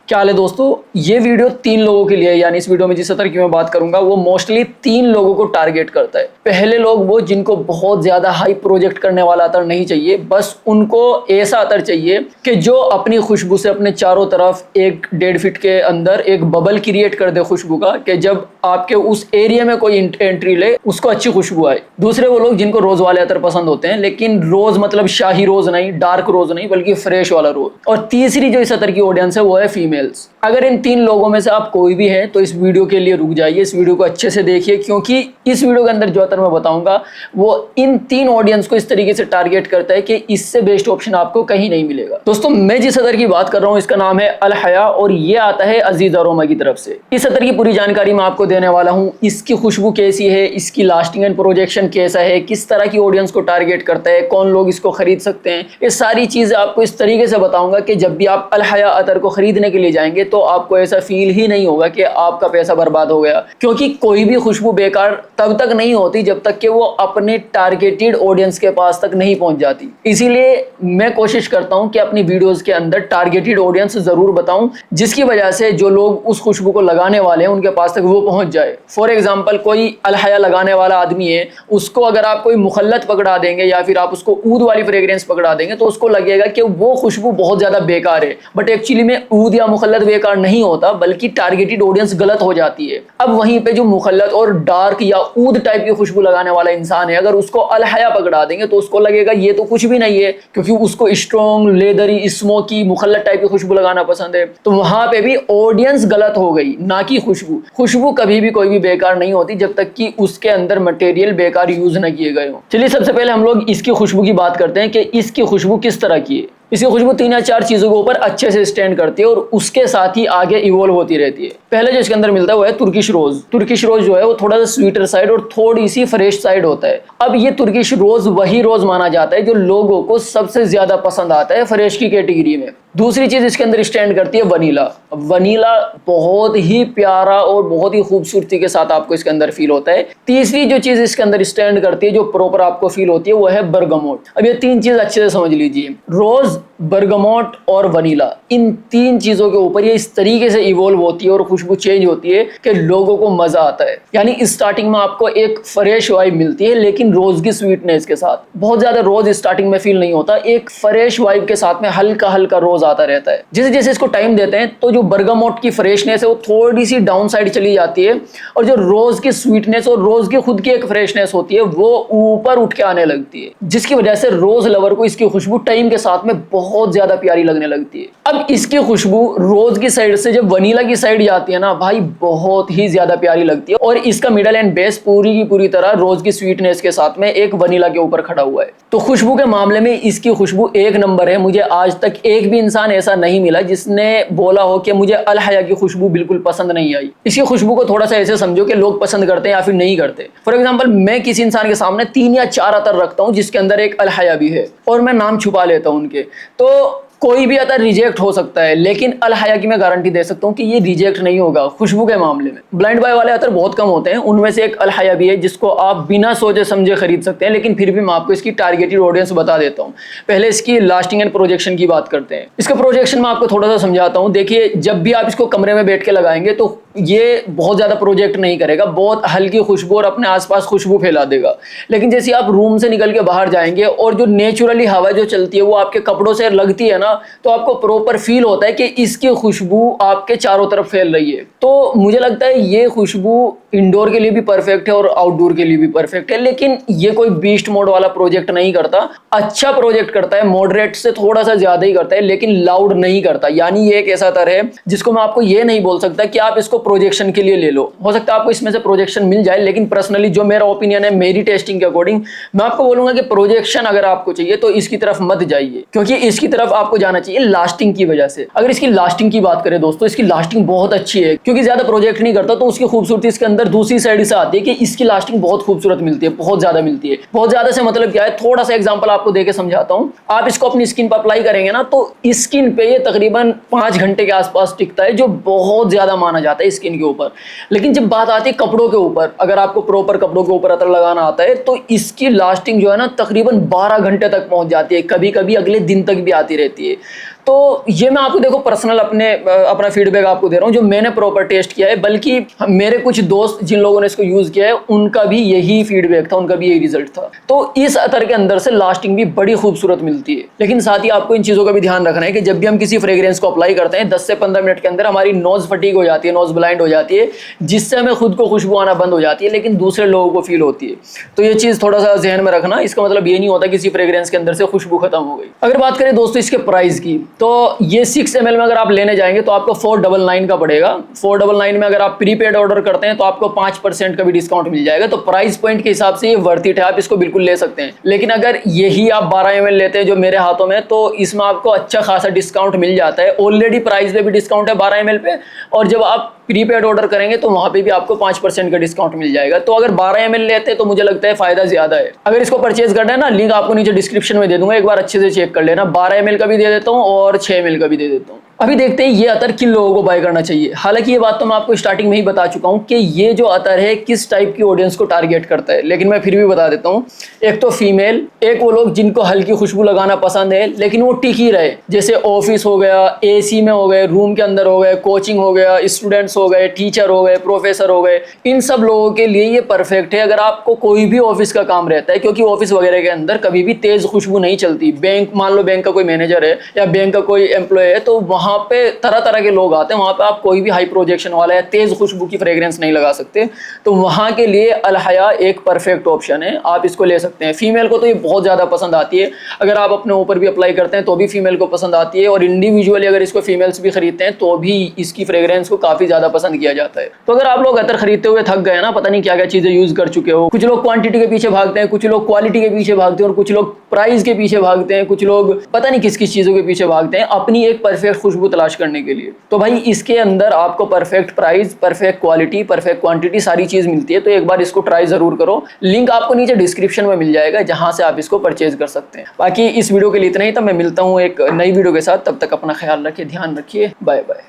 क्या हाल है दोस्तों। ये वीडियो 3 लोगों के लिए है, यानी इस वीडियो में जिस अतर की मैं बात करूंगा वो मोस्टली 3 लोगों को टारगेट करता है। पहले लोग वो जिनको बहुत ज्यादा हाई प्रोजेक्ट करने वाला अतर नहीं चाहिए, बस उनको ऐसा अतर चाहिए कि जो अपनी खुशबू से अपने चारों तरफ 1-1.5 फीट के अंदर एक बबल क्रिएट कर दे खुशबू का, कि जब आपके उस एरिया में कोई एंट्री ले उसको अच्छी खुशबू आए। दूसरे वो लोग जिनको रोज वाले अतर पसंद होते हैं, लेकिन रोज मतलब शाही रोज नहीं, डार्क रोज नहीं, बल्कि फ्रेश वाला रोज। और तीसरी जो इस अतर की ऑडियंस है वो है फीमेल। अगर इन 3 लोगों में से आप कोई भी है तो इस वीडियो के लिए रुक जाइए, इस वीडियो को अच्छे से देखिए, क्योंकि इस वीडियो के अंदर जो अतर मैं बताऊंगा वो इन 3 ऑडियंस को इस तरीके से टारगेट करता है कि इससे बेस्ट ऑप्शन आपको कहीं नहीं मिलेगा। दोस्तों, मैं जिस अतर की बात कर रहा हूं इसका नाम है अल हया और ये आता है अजीज अरोमा की तरफ से। इस अतर की पूरी जानकारी मैं आपको देने वाला हूं। इसकी खुशबू कैसी है, इसकी लास्टिंग एंड प्रोजेक्शन कैसा है, किस तरह की ऑडियंस को टारगेट करता है, कौन लोग इसको खरीद सकते हैं, ये सारी चीजें आपको इस तरीके से बताऊंगा कि जब भी आप अल हया अतर को खरीदने के लिए जाएंगे तो आपको ऐसा फील ही नहीं होगा कि आपका पैसा बर्बाद हो गया। क्योंकि कोई भी खुशबू बेकार तब तक नहीं होती जब तक कि वो अपने टारगेटेड ऑडियंस के पास तक नहीं पहुंच जाती। इसीलिए मैं कोशिश करता हूं कि अपनी वीडियोस के अंदर टारगेटेड ऑडियंस जरूर बताऊं, जिसकी वजह से जो लोग उस खुशबू को लगाने वाले हैं उनके पास तक वो पहुंच जाए। फॉर एग्जाम्पल, कोई अल हया लगाने वाला आदमी है, उसको अगर आप कोई मुखल्लत पकड़ा देंगे या फिर आप उसको ऊद वाली फ्रेग्रेंस पकड़ा देंगे तो उसको लगेगा कि वो खुशबू बहुत ज्यादा बेकार है। बट एक्चुअली में ऊद या मुखल्लत बेकार नहीं होता, बल्कि टारगेटेड ऑडियंस गलत हो जाती है। अब वहीं पे जो मुखल्लत और डार्क या ऊद टाइप की खुशबू लगाने वाला इंसान है, अगर उसको अल हया पकड़ा देंगे तो उसको लगेगा ये तो कुछ भी नहीं है, क्योंकि उसको स्ट्रॉन्ग, लेदरी, स्मोकी, मुखल्लत टाइप की खुशबू लगाना पसंद है। तो वहां पे भी ऑडियंस गलत हो गई, ना कि खुशबू। खुशबू कभी भी कोई भी बेकार नहीं होती जब तक कि उसके अंदर मटेरियल बेकार यूज न किए गए हो। चलिए सबसे पहले हम लोग इसकी खुशबू की बात करते हैं कि इसकी खुशबू किस तरह की है। इसकी खुशबू 3 या 4 चीजों के ऊपर अच्छे से स्टैंड करती है और उसके साथ ही आगे इवॉल्व होती रहती है। पहले जो इसके अंदर मिलता है वो है तुर्किश रोज। तुर्किश रोज जो है वो थोड़ा सा स्वीटर साइड और थोड़ी सी फ्रेश साइड होता है। अब ये तुर्किश रोज वही रोज माना जाता है जो लोगों को सबसे ज्यादा पसंद आता है फ्रेश की कैटेगरी में। दूसरी चीज इसके अंदर स्टैंड करती है वनीला। वनीला बहुत ही प्यारा और बहुत ही खूबसूरती के साथ आपको इसके अंदर फील होता है। तीसरी जो चीज इसके अंदर स्टैंड करती है, जो प्रॉपर आपको फील होती है, वो है बर्गमोट। अब ये 3 चीज अच्छे से समझ लीजिए, रोज, बर्गमोट और वनीला, इन 3 चीजों के ऊपर ये इस तरीके से इवॉल्व होती है और खुशबू चेंज होती है कि लोगों को मजा आता है। यानी स्टार्टिंग में आपको एक फ्रेश वाइब मिलती है, लेकिन रोज की स्वीटनेस के साथ। बहुत ज्यादा रोज स्टार्टिंग में फील नहीं होता, एक फ्रेश वाइब के साथ में हल्का हल्का रोज आता रहता है। जैसे जैसे इसको टाइम देते हैं तो जो बर्गमोट की फ्रेशनेस है वो थोड़ी सी डाउन साइड चली जाती है, और जो रोज की स्वीटनेस और रोज की खुद की एक फ्रेशनेस होती है वो ऊपर उठ के आने लगती है, जिसकी वजह से रोज लवर को इसकी खुशबू टाइम के साथ में बहुत ज्यादा प्यारी लगने लगती है। अब इसकी खुशबू रोज की साइड से जब वनीला की साइड जाती है ना भाई, बहुत ही ज्यादा प्यारी लगती है। और इसका मिडल एंड बेस पूरी की पूरी तरह रोज की स्वीटनेस के साथ में एक वनीला के ऊपर खड़ा हुआ है। तो खुशबू के मामले में इसकी खुशबू 1 नंबर है। मुझे आज तक एक भी इंसान ऐसा नहीं मिला जिसने बोला हो कि मुझे अल हया की खुशबू बिल्कुल पसंद नहीं आई। इसकी खुशबू को थोड़ा सा ऐसे समझो कि लोग पसंद करते हैं या फिर नहीं करते। फॉर एग्जांपल, मैं किसी इंसान के सामने 3 या 4 अतर रखता हूं जिसके अंदर एक अल हया भी है, और मैं नाम छुपा लेता हूं उनके, तो कोई भी अतर रिजेक्ट हो सकता है, लेकिन अल हया की मैं गारंटी दे सकता हूं कि ये रिजेक्ट नहीं होगा खुशबू के मामले में। ब्लाइंड बाय वाले अतर बहुत कम होते हैं, उनमें से एक अल हया भी है जिसको आप बिना सोचे समझे खरीद सकते हैं, लेकिन फिर भी मैं आपको इसकी टारगेटेड ऑडियंस बता देता हूं। पहले इसकी लास्टिंग एंड प्रोजेक्शन की बात करते हैं। इसका प्रोजेक्शन मैं आपको थोड़ा सा समझाता हूं। देखिए, जब भी आप इसको कमरे में बैठ के लगाएंगे तो ये बहुत ज्यादा प्रोजेक्ट नहीं करेगा, बहुत हल्की खुशबू और अपने आसपास खुशबू फैला देगा। लेकिन जैसे आप रूम से निकल के बाहर जाएंगे और जो नेचुरली हवा जो चलती है वो आपके कपड़ों से लगती है ना, तो आपको प्रॉपर फील होता है कि इसकी खुशबू आपके चारों तरफ फैल रही है। तो मुझे लगता है ये खुशबू इंडोर के लिए भी परफेक्ट है और आउटडोर के लिए भी परफेक्ट है, लेकिन ये कोई बीस्ट मोड वाला प्रोजेक्ट नहीं करता। अच्छा प्रोजेक्ट करता है, मॉडरेट से थोड़ा सा ज्यादा ही करता है, लेकिन लाउड नहीं करता। यानी ये एक ऐसा तरह है जिसको मैं आपको ये नहीं बोल सकता कि आप इसको प्रोजेक्शन के लिए ले लो। हो सकता है आपको इसमें से प्रोजेक्शन मिल जाए, लेकिन पर्सनली जो मेरा ओपिनियन है, मेरी टेस्टिंग के अकॉर्डिंग, मैं आपको बोलूंगा कि प्रोजेक्शन अगर आपको चाहिए तो इसकी तरफ मत जाइए, क्योंकि इसकी तरफ आपको जाना चाहिए लास्टिंग की वजह से। अगर इसकी लास्टिंग की बात करें दोस्तों, इसकी लास्टिंग बहुत अच्छी है, क्योंकि ज्यादा प्रोजेक्ट नहीं करता, तो उसकी खूबसूरती इसके अंदर दूसरी साइड से आती है कि इसकी लास्टिंग बहुत खूबसूरत मिलती है, बहुत ज्यादा मिलती है। बहुत ज्यादा से मतलब क्या है, थोड़ा सा एग्जांपल आपको देके समझाता हूं। आप इसको अपनी स्किन पर अप्लाई करेंगे ना, तो स्किन पे ये तकरीबन 5 घंटे के आसपास टिकता है, जो बहुत ज्यादा माना जाता है स्किन के ऊपर। लेकिन जब बात आती है कपड़ों के ऊपर, अगर आपको प्रॉपर कपड़ों के ऊपर अतर लगाना आता है तो इसकी लास्टिंग जो है ना तकरीबन 12 घंटे तक पहुंच जाती है, कभी कभी अगले दिन तक भी आती रहती है। तो ये मैं आपको देखो पर्सनल अपना फीडबैक आपको दे रहा हूँ जो मैंने प्रॉपर टेस्ट किया है, बल्कि मेरे कुछ दोस्त जिन लोगों ने इसको यूज किया है उनका भी यही फीडबैक था, उनका भी यही रिजल्ट था। तो इस अतर के अंदर से लास्टिंग भी बड़ी खूबसूरत मिलती है, लेकिन साथ ही आपको इन चीजों का भी ध्यान रखना है कि जब भी हम किसी फ्रेग्रेंस को अप्लाई करते हैं 10 से 15 मिनट के अंदर हमारी नोज फटीग हो जाती है, नोज ब्लाइंड हो जाती है, जिससे हमें खुद को खुशबू आना बंद हो जाती है, लेकिन दूसरे लोगों को फील होती है। तो ये चीज थोड़ा सा ध्यान में रखना। इसका मतलब ये नहीं होता किसी फ्रेग्रेंस के अंदर से खुशबू खत्म हो गई। अगर बात करें दोस्तों इसके प्राइस की, तो ये 6 ml में अगर आप लेने जाएंगे तो आपको 499 का पड़ेगा। 499 में अगर आप प्रीपेड ऑर्डर करते हैं तो आपको 5% का भी डिस्काउंट मिल जाएगा। तो प्राइस पॉइंट के हिसाब से ये वर्थ इट है, आप इसको बिल्कुल ले सकते हैं। लेकिन अगर यही आप 12 ml लेते हैं जो मेरे हाथों में, तो इसमें आपको अच्छा खासा डिस्काउंट मिल जाता है। ऑलरेडी प्राइस पे भी डिस्काउंट है 12 ml पे, और जब आप प्रीपेड ऑर्डर करेंगे तो वहां पे भी आपको 5% का डिस्काउंट मिल जाएगा। तो अगर 12 ml लेते हैं तो मुझे लगता है फायदा ज्यादा है। अगर इसको परचेज करना है ना, लिंक आपको नीचे डिस्क्रिप्शन में दे दूंगा, एक बार अच्छे से चेक कर लेना। 12 ml का भी दे देता हूँ और 6 ml का भी दे देता हूँ। अभी देखते हैं ये अतर किन लोगों को बाय करना चाहिए। हालांकि ये बात तो मैं आपको स्टार्टिंग में ही बता चुका हूं कि ये जो अतर है किस टाइप की ऑडियंस को टारगेट करता है, लेकिन मैं फिर भी बता देता हूं। एक तो फीमेल, एक वो लोग जिनको हल्की खुशबू लगाना पसंद है लेकिन वो टिकी रहे, जैसे ऑफिस हो गया, एसी में हो गए, रूम के अंदर हो गए, कोचिंग हो गया, स्टूडेंट्स हो गए, टीचर हो गए, प्रोफेसर हो गए, इन सब लोगों के लिए ये परफेक्ट है। अगर आपको कोई भी ऑफिस का काम रहता है, क्योंकि ऑफिस वगैरह के अंदर कभी भी तेज खुशबू नहीं चलती। बैंक, मान लो बैंक का कोई मैनेजर है या बैंक का कोई एम्प्लॉय है, तो वहां पे तरह तरह के लोग आते हैं, वहां पे आप कोई भी हाई प्रोजेक्शन वाला या तेज खुशबू की फ्रेग्रेंस नहीं लगा सकते। तो वहां के लिए अल हया एक परफेक्ट ऑप्शन है, आप इसको ले सकते हैं। फीमेल को तो ये बहुत ज्यादा पसंद आती है, अगर आप अपने ऊपर भी अप्लाई करते हैं तो भी फीमेल को पसंद आती है, और इंडिविजुअली अगर इसको फीमेल्स भी खरीदते हैं तो भी इसकी फ्रेग्रेंस को काफी ज्यादा पसंद किया जाता है। तो अगर आप लोग अतर खरीदते हुए थक गए ना, पता नहीं क्या क्या चीजें यूज कर चुके हो, कुछ लोग क्वांटिटी के पीछे भागते हैं, कुछ लोग क्वालिटी के पीछे भागते हैं, और कुछ लोग प्राइस के पीछे भागते हैं, कुछ लोग पता नहीं किस किस चीजों के पीछे भागते हैं अपनी एक परफेक्ट खुशबू तलाश करने के लिए। तो भाई इसके अंदर आपको perfect price, perfect quality, perfect quantity सारी चीज मिलती है। तो एक बार इसको ट्राई जरूर करो, लिंक आपको नीचे डिस्क्रिप्शन में मिल जाएगा जहां से आप इसको परचेज कर सकते हैं। बाकी इस वीडियो के लिए इतना ही था, मैं मिलता हूं एक नई वीडियो के साथ, तब तक अपना ख्याल रखिए, ध्यान रखिए, बाय बाय।